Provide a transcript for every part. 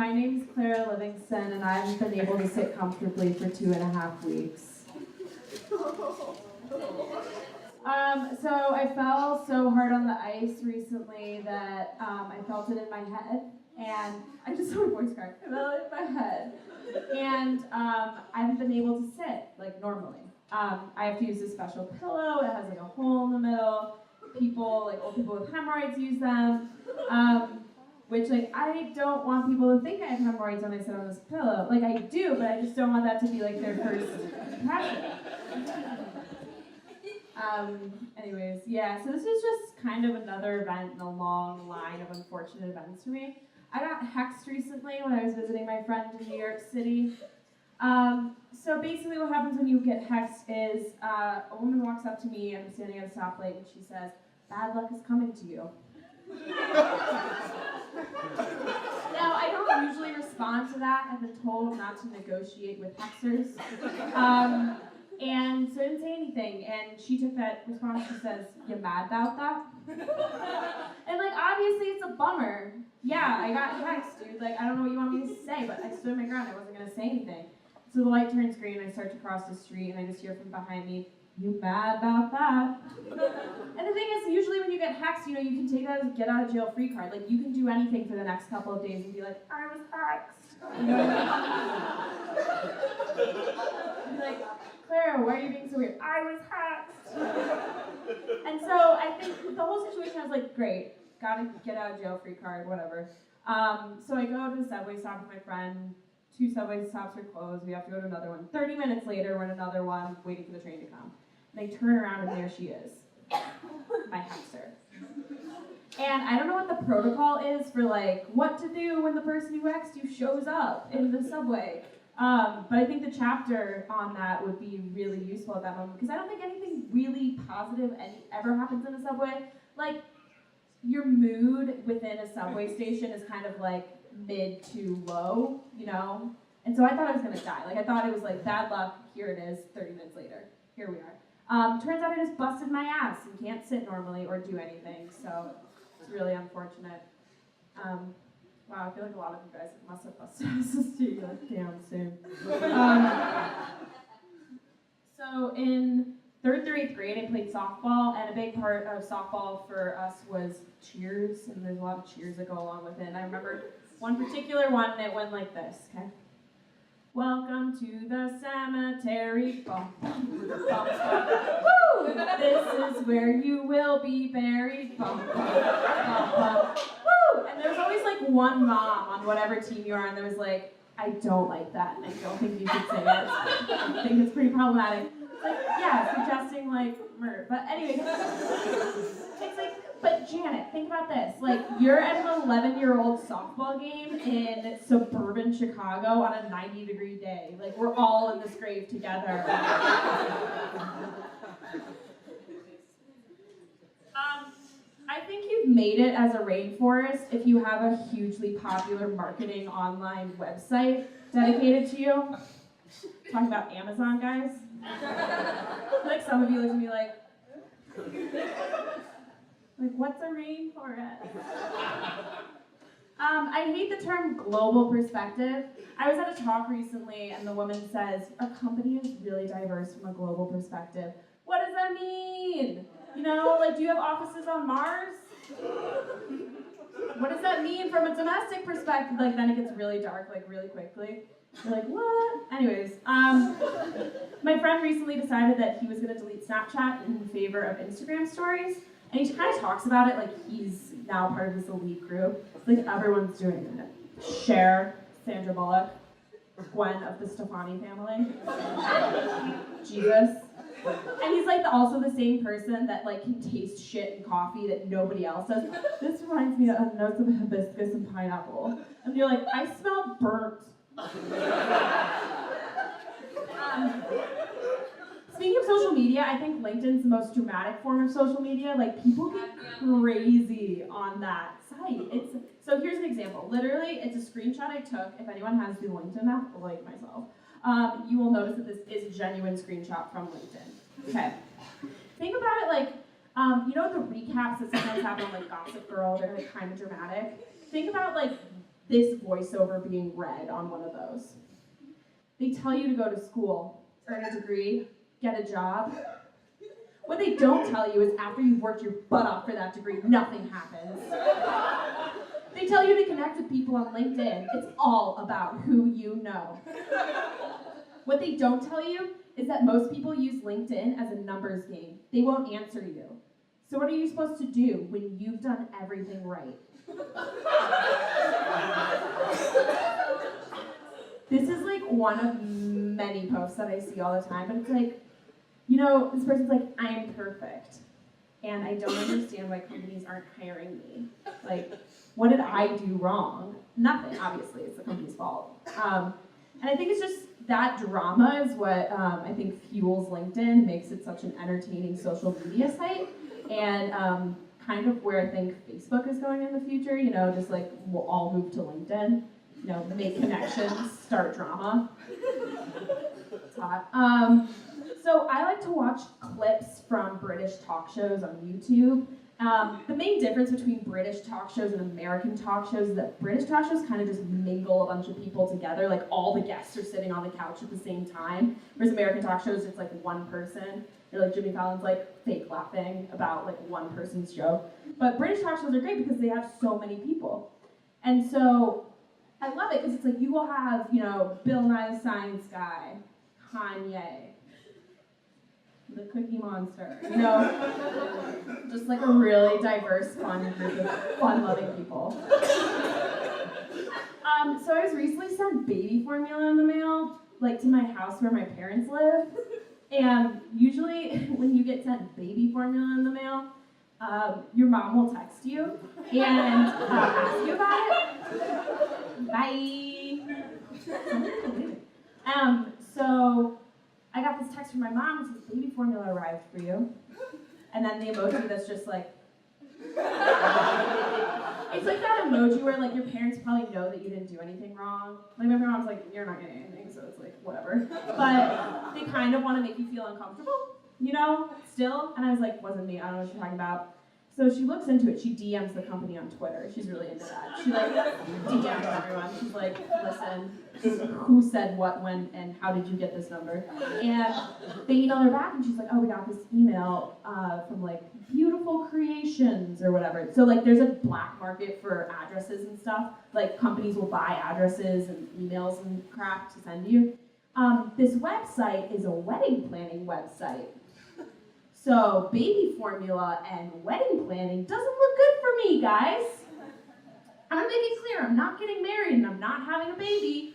my name's Clara Livingston, and I've been able to sit comfortably for 2.5 weeks. So I fell so hard on the ice recently that I felt it in my head, and I just saw my voice crack. I felt it in my head, and I haven't been able to sit like normally. I have to use a special pillow. It has like a hole in the middle. People, like old people with hemorrhoids, use them. Which, like, I don't want people to think I have hemorrhoids when I sit on this pillow. Like, I do, but I just don't want that to be, like, their first impression. Anyways, yeah, so this is just kind of another event in a long line of unfortunate events for me. I got hexed recently when I was visiting my friend in New York City. So basically what happens when you get hexed is a woman walks up to me, I'm standing at a stoplight, and she says, "Bad luck is coming to you." Now, I don't usually respond to that. I've been told not to negotiate with hexers. And so I didn't say anything. And she took that response. She says, "You mad about that?" And, like, obviously it's a bummer. Yeah, I got hexed, dude. Like, I don't know what you want me to say, but I stood my ground. I wasn't going to say anything. So the light turns green, and I start to cross the street, and I just hear from behind me, "You mad about that?" And the thing is, usually when you get hexed, you know, you can take that as a get out of jail free card. Like, you can do anything for the next couple of days and be like, "I was hexed." You know? Be like, "Clara, why are you being so weird?" "I was hexed." And so I think the whole situation, I was like, great, gotta get out of jail free card, whatever. So I go to the subway stop with my friend. 2 subway stops are closed. We have to go to another one. 30 minutes later, we're in another one, waiting for the train to come. And I turn around, and there she is, my hexer. And I don't know what the protocol is for, like, what to do when the person who hexed you shows up in the subway. But I think the chapter on that would be really useful at that moment, because I don't think anything really positive ever happens in a subway. Like, your mood within a subway station is kind of like mid to low, you know? And so I thought I was gonna die. Like, I thought it was like, bad luck, here it is, 30 minutes later, here we are. Turns out I just busted my ass and can't sit normally or do anything, so it's really unfortunate. Wow, I feel like a lot of you guys must have busted asses too. You're like, damn, soon. So in 3rd through 8th grade, I played softball, and a big part of softball for us was cheers, and there's a lot of cheers that go along with it. And I remember one particular one that went like this, okay? "Welcome to the cemetery, bum, bum, bum, bum. Woo! This is where you will be buried, bum, bum, bum, bum. Woo!" And there's always like one mom on whatever team you are, and there was like, "I don't like that, and I don't think you should say it. I think it's pretty problematic." Like, yeah, suggesting like murder. But anyway, it's like, but Janet, think about this. Like, you're at an 11-year-old softball game in suburban Chicago on a 90-degree day. Like, we're all in this grave together. I think you've made it as a rainforest if you have a hugely popular marketing online website dedicated to you. Talking about Amazon, guys. Like, some of you look at me like, what's a rainforest? I hate the term global perspective. I was at a talk recently, and the woman says, "Our company is really diverse from a global perspective." What does that mean? You know, like, do you have offices on Mars? What does that mean from a domestic perspective? Like, then it gets really dark, like, really quickly. You're like, what? Anyways, my friend recently decided that he was going to delete Snapchat in favor of Instagram stories, and he kind of talks about it like he's now part of this elite group. It's like everyone's doing it. Cher, Sandra Bullock, Gwen of the Stefani family, Jesus. And he's like also the same person that like can taste shit in coffee that nobody else does. "This reminds me of notes of hibiscus and pineapple." And you're like, "I smell burnt." Speaking of social media, I think LinkedIn's the most dramatic form of social media. Like, people get crazy on that site. So here's an example. Literally, it's a screenshot I took. If anyone has the LinkedIn app, like myself, you will notice that this is a genuine screenshot from LinkedIn. Okay. Think about it like, you know the recaps that sometimes happen on like Gossip Girl, they're like kind of dramatic? Think about like this voiceover being read on one of those. They tell you to go to school, earn a degree, get a job. What they don't tell you is after you've worked your butt off for that degree, nothing happens. They tell you to connect with people on LinkedIn. It's all about who you know. What they don't tell you is that most people use LinkedIn as a numbers game. They won't answer you. So what are you supposed to do when you've done everything right? This is like one of many posts that I see all the time, but it's like, you know, this person's like, I'm perfect, and I don't understand why companies aren't hiring me. Like, what did I do wrong? Nothing, obviously, it's the company's fault. And I think it's just that drama is what I think fuels LinkedIn, makes it such an entertaining social media site, and kind of where I think Facebook is going in the future, you know, just like we'll all move to LinkedIn, you know, make connections, start drama. It's hot. So I like to watch clips from British talk shows on YouTube. The main difference between British talk shows and American talk shows is that British talk shows kind of just mingle a bunch of people together, like all the guests are sitting on the couch at the same time, whereas American talk shows, it's like one person. You know, like Jimmy Fallon's like fake laughing about like one person's joke. But British talk shows are great because they have so many people. And so I love it because it's like you will have, you know, Bill Nye the Science Guy, Kanye, the Cookie Monster, you know, just like a really diverse, fun group of fun-loving people. So I was recently sent baby formula in the mail, like to my house where my parents live. And usually when you get sent baby formula in the mail, your mom will text you and ask you about it. Bye. So I got this text from my mom that says, baby formula arrived for you. And then the emoji that's just like, it's like that emoji where like your parents probably know that you didn't do anything wrong. Like my mom's like, you're not getting anything, so it's like, whatever. But they kind of want to make you feel uncomfortable, you know, still. And I was like, wasn't me, I don't know what you're talking about. So she looks into it, she DMs the company on Twitter. She's really into that. She like DMs everyone. She's like, listen, who said what, when, and how did you get this number? And they email her back and she's like, oh, we got this email from like Beautiful Creations or whatever. So like there's a black market for addresses and stuff. Like companies will buy addresses and emails and crap to send you. This website is a wedding planning website. So baby formula and wedding planning doesn't look good for me, guys. I'm gonna make it clear, I'm not getting married and I'm not having a baby.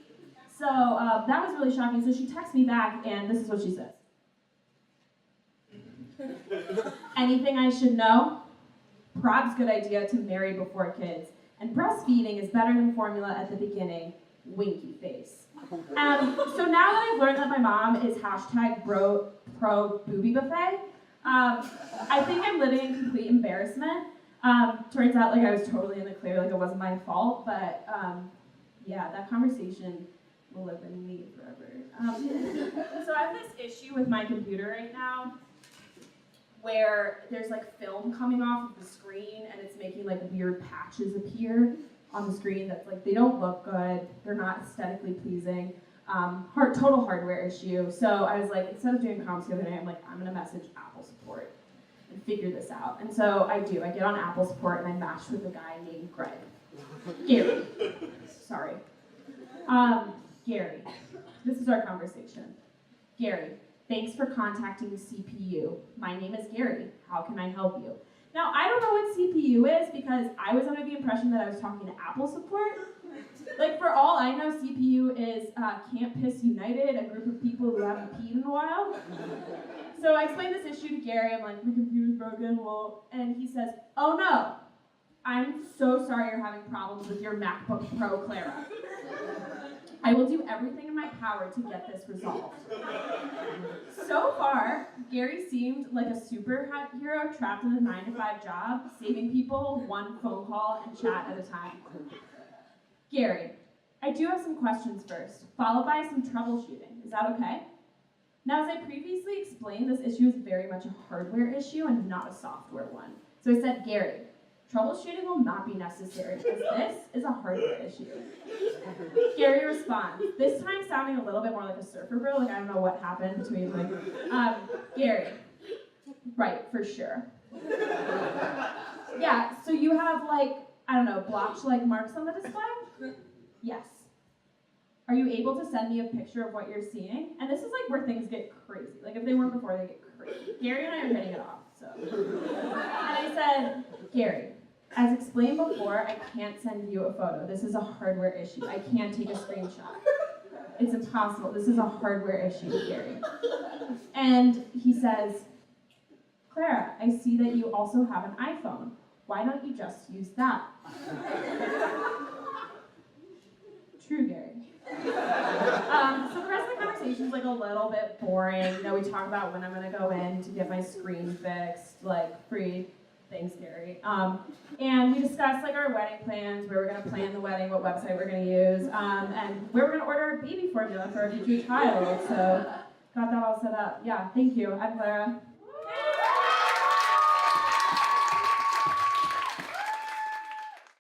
So that was really shocking. So she texts me back and this is what she says. Anything I should know? Prob's good idea to marry before kids. And breastfeeding is better than formula at the beginning. Winky face. So now that I've learned that my mom is hashtag pro booby buffet, I think I'm living in complete embarrassment. Turns out like I was totally in the clear, like it wasn't my fault, but yeah, that conversation will live in me forever. So I have this issue with my computer right now where there's like film coming off of the screen and it's making like weird patches appear on the screen that's like, they don't look good, they're not aesthetically pleasing. Total hardware issue. So I was like, instead of doing comms the other day, I'm like, I'm gonna message Apple support and figure this out. And so I do. I get on Apple support and I match with a guy named Greg. Gary. Sorry. Gary. This is our conversation. Gary, thanks for contacting the CPU. My name is Gary. How can I help you? Now, I don't know what CPU is because I was under the impression that I was talking to Apple support. Like, for all I know, CPU is Can't Piss United, a group of people who haven't peed in a while. So I explained this issue to Gary. I'm like, my computer's broken, well, and he says, oh no, I'm so sorry you're having problems with your MacBook Pro, Clara. I will do everything in my power to get this resolved. So far, Gary seemed like a superhero trapped in a 9-to-5 job, saving people one phone call and chat at a time. Gary, I do have some questions first, followed by some troubleshooting. Is that okay? Now, as I previously explained, this issue is very much a hardware issue and not a software one. So I said, Gary, Troubleshooting will not be necessary because this is a hardware issue. Gary responds, this time sounding a little bit more like a surfer bro, like I don't know what happened between Gary, right, for sure. Yeah, so you have like, I don't know, blotch-like marks on the display? Yes. Are you able to send me a picture of what you're seeing? And this is like where things get crazy. Like if they weren't before, they get crazy. Gary and I are hitting it off, so. And I said, Gary, as explained before, I can't send you a photo. This is a hardware issue. I can't take a screenshot. It's impossible. This is a hardware issue, Gary. And he says, Clara, I see that you also have an iPhone. Why don't you just use that? True, Gary. So the rest of the conversation is like a little bit boring. You know, we talk about when I'm gonna go in to get my screen fixed, like free. Thanks, Gary. And we discussed like our wedding plans, where we're gonna plan the wedding, what website we're gonna use, and where we're gonna order our baby formula for our future child. So got that all set up. Yeah, thank you. I'm Clara.